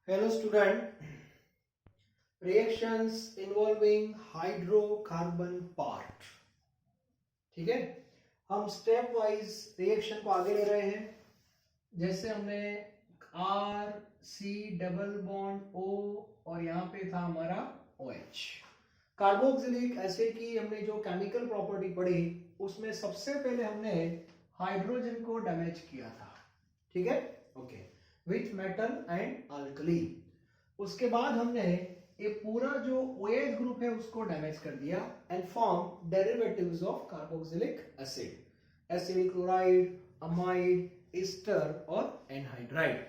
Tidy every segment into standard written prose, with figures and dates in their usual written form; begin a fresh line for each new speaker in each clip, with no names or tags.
Hello student, reactions involving hydrocarbon part. ठीक है, हम स्टेप वाइज रिएक्शन को आगे ले रहे हैं। जैसे हमने R C double bond O और यहाँ पे था हमारा OH। कार्बोक्सिलिक एसिड की हमने जो केमिकल प्रॉपर्टी पढ़ी उसमें सबसे पहले हमने हाइड्रोजन को डैमेज किया था। ठीक है, okay, with metal and alkali. उसके बाद हमने ये पूरा जो OH ग्रुप है उसको डैमेज कर दिया and form derivatives of carboxylic acid, acidic chloride, amide, Easter और एनहाइड्राइड।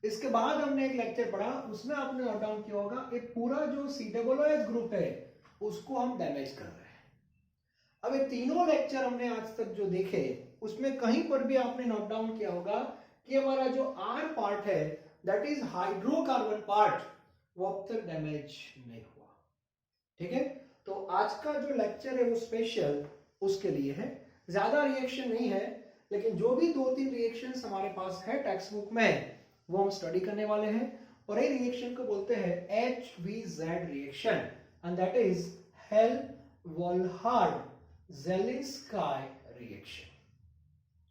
इसके बाद हमने एक लेक्चर पढ़ा, उसमें आपने नोट डाउन किया होगा ये पूरा जो COOH ग्रुप है उसको हम डैमेज कर रहे हैं। अब ये तीनों लेक्चर हमने आज तक जो देखे उसमें कहीं पर भी आपने नोट डाउन किया होगा कि हमारा जो R पार्ट है दैट इज हाइड्रोकार्बन पार्ट, वो अब तक डैमेज नहीं हुआ। ठीक है, तो आज का जो लेक्चर है वो स्पेशल उसके लिए है। ज्यादा रिएक्शन नहीं है, लेकिन जो भी 2-3 रिएक्शंस हमारे पास है टेक्स्ट बुक में वो हम स्टडी करने वाले हैं। और ये रिएक्शन को बोलते हैं HVZ reaction and that is Hell Volhard Zelinsky reaction.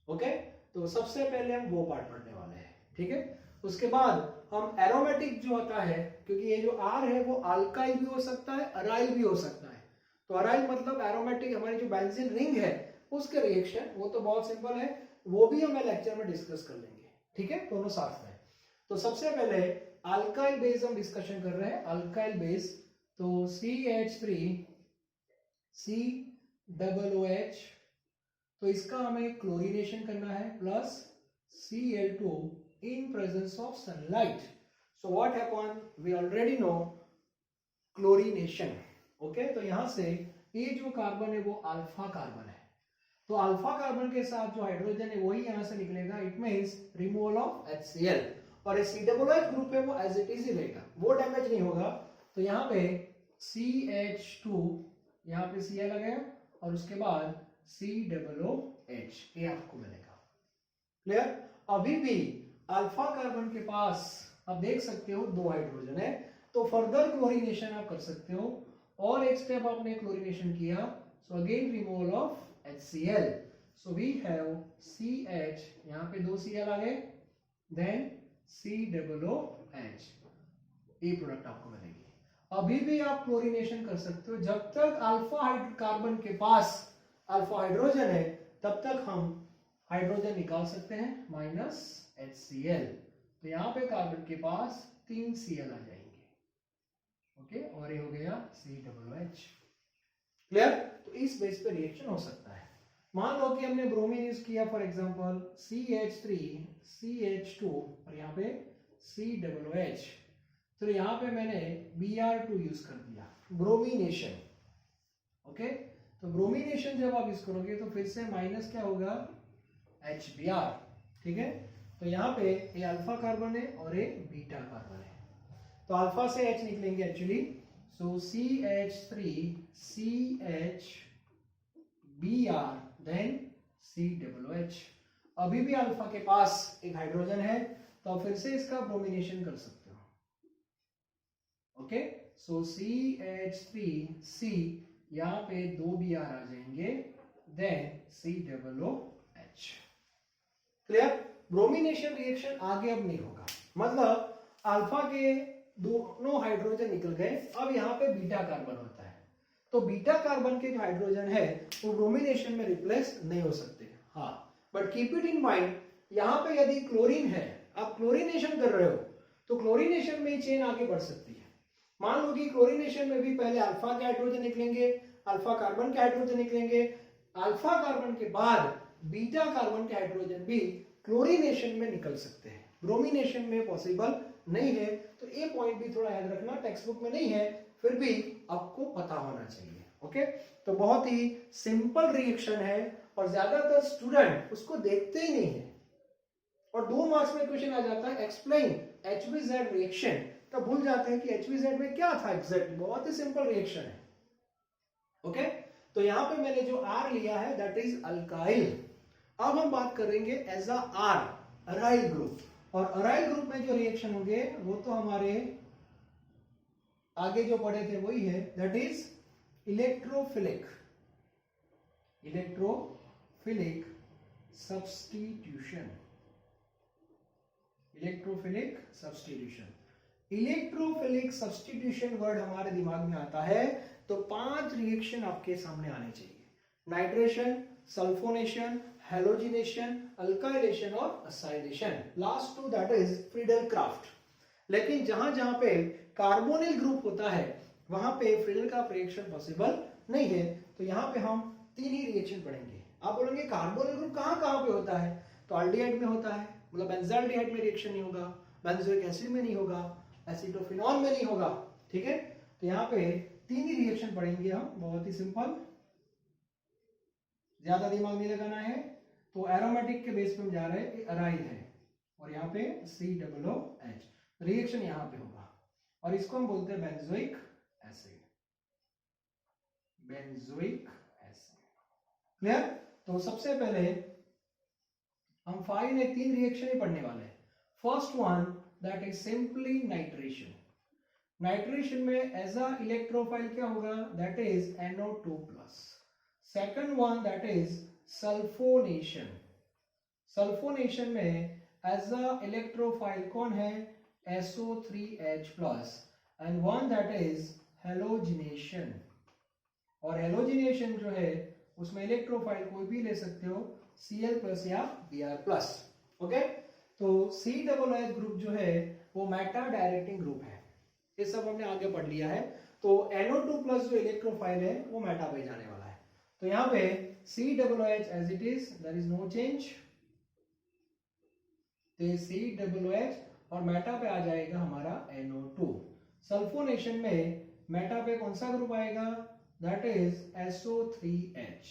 Okay, तो सबसे पहले हम वो पार्ट पढ़ने वाले हैं। ठीक है, उसके बाद हम एरोमेटिक जो होता है, क्योंकि ये जो R है वो अल्काइल भी हो सकता है, अराइल भी हो सकता है। तो अराइल मतलब एरोमेटिक, हमारी जो बेंजीन रिंग है उसके रिएक्शन, वो तो बहुत सिंपल है, वो भी हम लेक्चर में डिस्कस कर लेंगे। ठीक है, दोनों साथ में। तो सबसे पहले अल्काइल बेस हम डिस्कशन कर रहे हैं। अल्काइल बेस तो CH3COOH, तो इसका हमें क्लोरीनेशन करना है plus Cl2 in presence of sunlight. So what happened? We already know chlorination. Okay, तो यहां से ये जो कार्बन है वो अल्फा कार्बन है, तो अल्फा कार्बन के साथ जो हाइड्रोजन है वही यहां से निकलेगा। It means removal of HCl, और COOH ग्रुप है वो एज इट इज ही रहेगा, वो डैमेज नहीं होगा। तो यहाँ पे CH2, यहाँ पे Cl आ गया और उसके बाद COOH, ये आपको मिलेगा। क्लियर? अभी भी अल्फा कार्बन के पास आप देख सकते हो 2 हाइड्रोजन है, तो फर्दर क्लोरीनेशन आप कर सकते हो। और एक स्टेप आपने क्लोरीनेशन किया, so again removal of HCl, so we have CH, यहाँ पे 2 Cl आ गए, देन COOH, ये प्रोडक्ट आपको मिलेगी। अभी भी आप क्लोरीनेशन कर सकते हो, जब तक अल्फा कार्बन के पास अल्फा हाइड्रोजन है तब तक हम हाइड्रोजन निकाल सकते हैं माइनस HCl। तो यहाँ पे कार्बन के पास 3 Cl आ जाएंगे। ओके, और ये हो गया COOH। क्लियर? तो इस बेस पे रिएक्शन हो सकता है। मान लो कि हमने ब्रोमीन यूज किया, फॉर एग्जांपल CH3CH2 और यहाँ पे COOH, तो यहाँ पे मैंने Br2 यूज कर दिया, ब्रोमीनेशन। ओके, तो ब्रोमीनेशन जब आप यूज करोगे तो फिर से माइनस क्या होगा, HBr। ठीक है, तो यहाँ पे ये अल्फा कार्बन है और ये बीटा कार्बन है, तो अल्फा से H निकलेंगे एक्चुअली, सो CH3CHBr देन COOH। अभी भी अल्फा के पास एक हाइड्रोजन है, तो फिर से इसका ब्रोमिनेशन कर सकते हो। ओके, सो CH3C, यहाँ पे 2 Br आ जाएंगे, then COOH। Clear? Bromination reaction आगे अब नहीं होगा, मतलब अल्फा के दोनों हाइड्रोजन निकल गए, अब यहाँ पे बीटा कार्बन होता है, तो बीटा कार्बन के जो हाइड्रोजन है वो ब्रोमिनेशन में रिप्लेस नहीं हो सकते। हाँ, but keep it in mind, यहाँ पे यदि क्लोरीन है, आप क्लोरीनेशन कर रहे हो, तो क्लोरीनेशन में चेन आगे बढ़ सकती है। मान लो कि क्लोरीनेशन में भी पहले अल्फा के हाइड्रोजन निकलेंगे, अल्फा कार्बन के हाइड्रोजन निकलेंगे, अल्फा कार्बन के बाद बीटा कार्बन के हाइड्रोजन भी क्लोरीनेशन में निकल सकते हैं, ब्रोमिनेशन में पॉसिबल नहीं है। तो ये पॉइंट भी थोड़ा याद रखना, टेक्स्ट बुक में नहीं है, फिर भी आपको पता होना चाहिए। ओके, तो बहुत ही सिंपल रिएक्शन है और ज्यादातर स्टूडेंट उसको देखते ही नहीं है, और 2 मार्क्स में क्वेश्चन आ जाता है एक्सप्लेन HVZ रिएक्शन, तो भूल जाते हैं कि HVZ में क्या था एग्जैक्टली। बहुत ही सिंपल रिएक्शन है। ओके, तो यहाँ पे मैंने जो R लिया है दैट इज अल्काइल। अब हम बात करेंगे as a R, aryl group, और अराइल ग्रुप में जो रिएक्शन होंगे वो तो हमारे आगे जो पढ़े थे वही है, that is electrophilic substitution. Electrophilic substitution word हमारे दिमाग में आता है तो 5 रिएक्शन आपके सामने आने चाहिए, नाइट्रेशन, सल्फोनेशन, हेलोजिनेशन, अल्काइलेशन और acylation. Last 2 that is Friedel craft. लेकिन जहां जहां पे कार्बोनिल ग्रुप होता है वहां पे फ्रीडल क्राफ्ट रिएक्शन पॉसिबल नहीं है, तो यहाँ पे हम 3 ही रिएक्शन पढ़ेंगे। आप बोलेंगे कार्बोनिल ग्रुप कहाँ कहाँ पे होता है, तो एल्डिहाइड में होता है, मतलब बेंजाल्डिहाइड में रिएक्शन नहीं होगा, बेंजोइक एसिड में नहीं होगा, एसिटोफिनॉल में नहीं होगा, ठीक है। तो यहाँ पे 3 ही रिएक्शन पढ़ेंगे हम, बहुत ही सिंपल, ज्यादा दिमाग नहीं लगाना है। तो एरोमेटिक के बेस पे हम जा रहे हैं, अराइल है और यहाँ पे COOH रिएक्शन यहाँ पे होगा और इसको हम बोलते हैं बेंजोइक एसिड। क्लियर। तो सबसे पहले हम 3 रिएक्शन ही पढ़ने वाले हैं। First one that is simply nitration. Nitration में एज अ इलेक्ट्रोफाइल क्या होगा, that is NO2+। Second one that is sulphonation. Sulphonation में एज अ इलेक्ट्रोफाइल कौन है, SO3H+। And one that is halogenation. और हेलोजिनेशन जो है उसमें इलेक्ट्रोफाइल कोई भी ले सकते हो, Cl+ या Br+। ओके। तो COOH ग्रुप जो है वो मेटा डायरेक्टिंग ग्रुप है, ये सब हमने आगे पढ़ लिया है। तो NO2+ जो इलेक्ट्रोफाइल है वो मेटा पे जाने वाला है। तो यहाँ पे COOH as it is, there is no change, COOH और मेटा पे आ जाएगा हमारा NO2। सल्फोनेशन में मेटा पे कौन सा ग्रुप आएगा, दैट इज SO3H,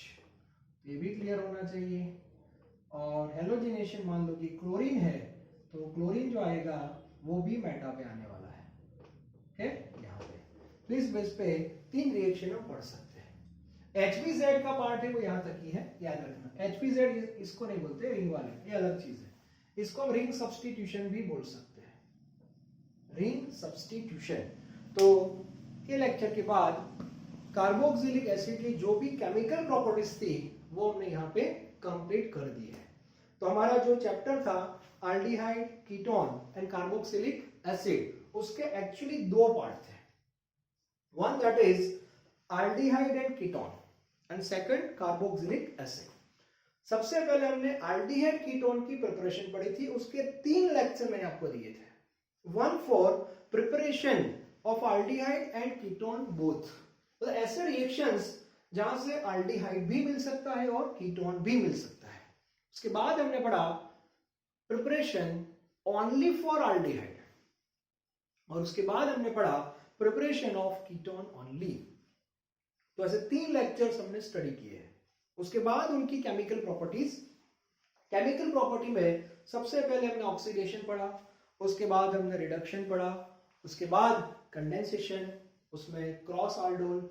ये भी क्लियर होना चाहिए। और हेलोजिनेशन मान लो कि क्लोरीन है तो क्लोरीन जो आएगा वो भी मेटा पे आने वाला है, ठीक। यहाँ पे तो इस बेस पे 3 रिएक्शन हम पढ़ सकते हैं। HBZ का पार्ट है वो यहाँ तक ही है, याद रखना। HBZ इसको नहीं बोलते रिंग वाले, ये अलग चीज है, इसको हम रिंग सब्स्टिट्यूशन भी बोल सकते हैं, रिंग सब्स्टिट्यूशन। तो ये लेक्चर के बाद कार्बोक्सिलिक एसिड की जो भी केमिकल प्रॉपर्टीज थी वो हमने यहाँ पे कंप्लीट कर दी है। तो हमारा जो चैप्टर था aldehyde, ketone and carboxylic acid, उसके एक्चुअली 2 पार्ट थे। One that is aldehyde and ketone and second carboxylic acid. सबसे पहले हमने एल्डिहाइड कीटोन की प्रिपरेशन पढ़ी थी, उसके 3 लेक्चर मैंने आपको दिए थे। One for preparation of aldehyde and ketone both, तो ऐसे रिएक्शंस जहां से एल्डिहाइड भी मिल सकता है और कीटोन भी मिल सकता है। उसके बाद हमने पढ़ा प्रिपरेशन ओनली फॉर एल्डिहाइड और उसके बाद हमने पढ़ा प्रिपरेशन ऑफ कीटोन ओनली। तो ऐसे 3 लेक्चर्स हमने स्टडी किए हैं। उसके बाद उनकी केमिकल प्रॉपर्टीज, केमिकल प्रॉपर्टी में सबसे पहले हमने ऑक्सीडेशन पढ़ा, उसके बाद हमने रिडक्शन पढ़ा, उसके बाद कंडेंसेशन, उसमें क्रॉस आल्डोल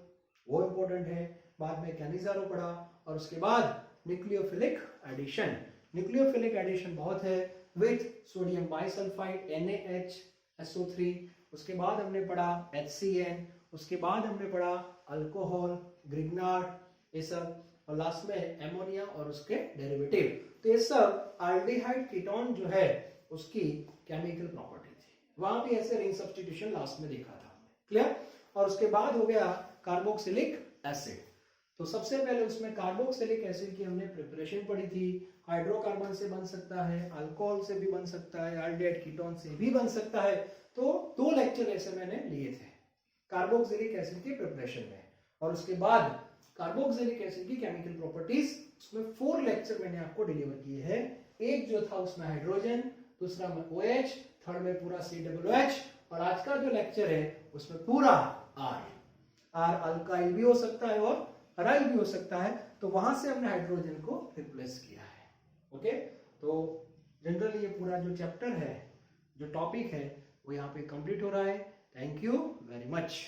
वो इंपॉर्टेंट है, बाद में कैनिजारो पढ़ा और उसके बाद न्यूक्लियोफिलिक एडिशन। न्यूक्लियोफिलिक एडिशन बहुत है विथ सोडियम बाइसल्फाइड NaHSO3। उसके बाद हमने पढ़ा HCN, उसके बाद हमने पढ़ा अल्कोहल, ग्रिग्नार्ड, ये सब, और लास्ट में एमोनिया और उसके डेरिवेटिव। तो ये सब एल्डिहाइड कीटोन जो है उसकी केमिकल प्रॉपर्टी थी। वहां भी ऐसे रिंग सब्स्टिट्यूशन लास्ट में देखा था, क्लियर। और उसके बाद हो गया कार्बोक्सिलिक एसिड। तो सबसे पहले उसमें कार्बोक्सिलिक एसिड की हमने प्रिपरेशन पढ़ी थी। हाइड्रोकार्बन से बन सकता है, अल्कोहल से भी बन सकता है, एल्डिहाइड कीटोन से भी बन सकता है। तो 2 लेक्चर ऐसे मैंने लिए थे कार्बोक्सिलिक एसिड की प्रिपरेशन में। और उसके बाद कार्बोक्सिलिक एसिड की केमिकल प्रॉपर्टीज, उसमें 4 लेक्चर मैंने आपको डिलीवर किए हैं। एक जो था उसमें हाइड्रोजन, दूसरा में OH, थर्ड में पूरा COOH, और आज का जो लेक्चर है उसमें पूरा R अल्काइल भी हो सकता है और अराइल भी हो सकता है। तो वहां से हमने हाइड्रोजन को रिप्लेस किया है। ओके, तो जनरली ये पूरा जो चैप्टर है, जो टॉपिक है, वो यहाँ पे कंप्लीट हो रहा है। Thank you very much.